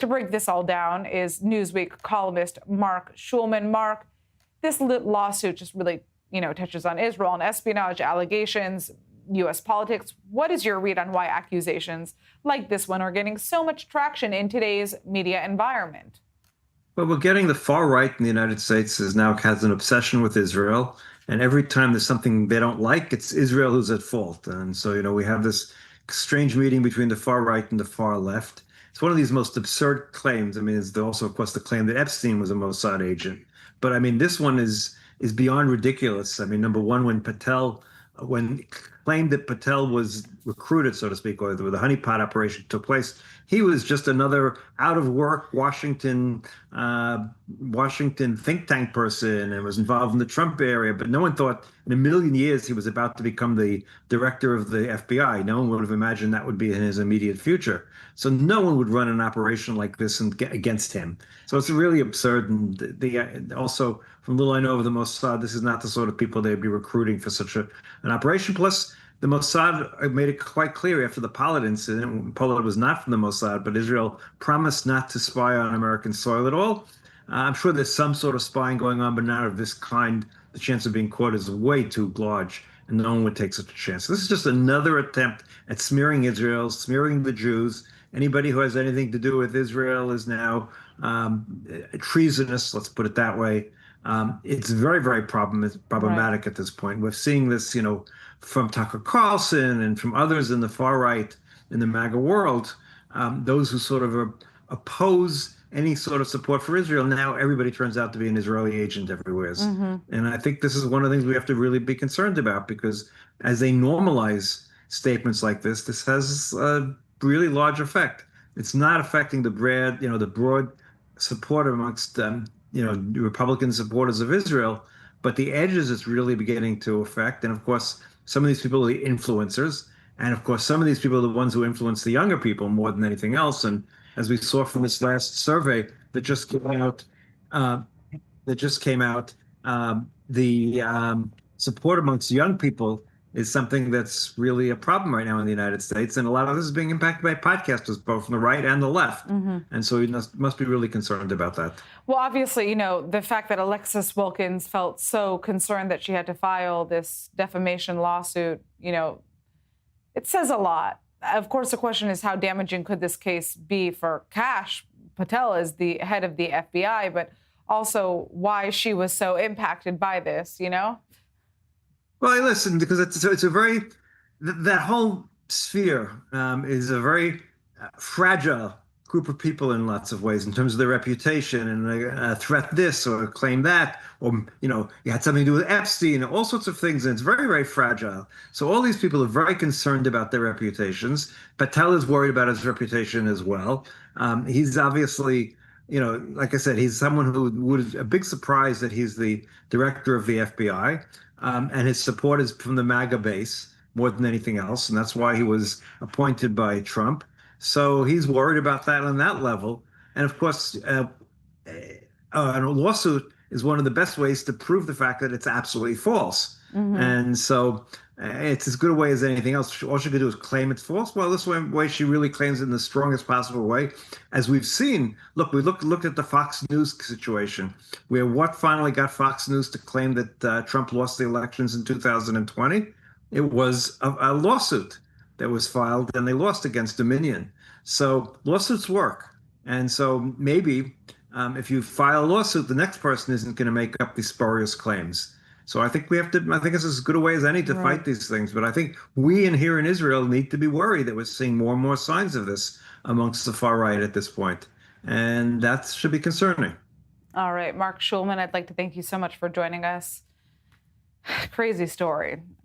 To break this all down is Newsweek columnist Mark Schulman. Mark, this lawsuit just really, touches on Israel and espionage allegations, U.S. politics. What is your read on why accusations like this one are getting so much traction in today's media environment? Well, we're getting the far right in the United States has an obsession with Israel. And every time there's something they don't like, it's Israel who's at fault. And so, we have this strange meeting between the far right and the far left. It's one of these most absurd claims. I mean, there's also, of course, the claim that Epstein was a Mossad agent. But I mean, this one is beyond ridiculous. I mean, number one, when claimed that Patel was recruited, so to speak, or the honeypot operation took place, he was just another out of work Washington think tank person and was involved in the Trump area. But no one thought in a million years he was about to become the director of the FBI. No one would have imagined that would be in his immediate future. So no one would run an operation like this against him. So it's really absurd. And also, from little I know of the Mossad, this is not the sort of people they'd be recruiting for such an operation. Plus, the Mossad made it quite clear after the Pollard incident, Pollard was not from the Mossad, but Israel promised not to spy on American soil at all. I'm sure there's some sort of spying going on, but not of this kind. The chance of being caught is way too large, and no one would take such a chance. This is just another attempt at smearing Israel, smearing the Jews. Anybody who has anything to do with Israel is now treasonous, let's put it that way. It's very, very problematic at this point. We're seeing this, from Tucker Carlson and from others in the far right in the MAGA world, those who sort of oppose any sort of support for Israel. Now everybody turns out to be an Israeli agent everywhere. And I think this is one of the things we have to really be concerned about, because as they normalize statements like this has a really large effect. It's not affecting the broad support amongst Republican supporters of Israel, but the edges it's really beginning to affect. And of course, some of these people are the influencers. And of course, some of these people are the ones who influence the younger people more than anything else. And as we saw from this last survey that just came out, the support amongst young people is something that's really a problem right now in the United States. And a lot of this is being impacted by podcasters, both from the right and the left. And so we must be really concerned about that. Well, obviously, the fact that Alexis Wilkins felt so concerned that she had to file this defamation lawsuit, it says a lot. Of course, the question is, how damaging could this case be for Kash Patel as the head of the FBI, but also why she was so impacted by this, Well, listen, because it's a very, that whole sphere is a very fragile group of people in lots of ways in terms of their reputation, and threat this or claim that, or, you had something to do with Epstein, all sorts of things. And it's very, very fragile. So all these people are very concerned about their reputations. Patel is worried about his reputation as well. He's obviously, like I said, he's someone who would a big surprise that he's the director of the FBI. And his support is from the MAGA base more than anything else. And that's why he was appointed by Trump. So he's worried about that on that level. And of course, a lawsuit is one of the best ways to prove the fact that it's absolutely false. And so it's as good a way as anything else. All she could do is claim it's false. Well, this way she really claims it in the strongest possible way. As we've seen, we looked at the Fox News situation, where what finally got Fox News to claim that Trump lost the elections in 2020? It was a lawsuit that was filed, and they lost against Dominion. So lawsuits work. And so maybe if you file a lawsuit, the next person isn't going to make up these spurious claims. So I think I think it's as good a way as any to fight these things. But I think we here in Israel need to be worried that we're seeing more and more signs of this amongst the far right at this point. And that should be concerning. All right, Mark Schulman, I'd like to thank you so much for joining us. Crazy story.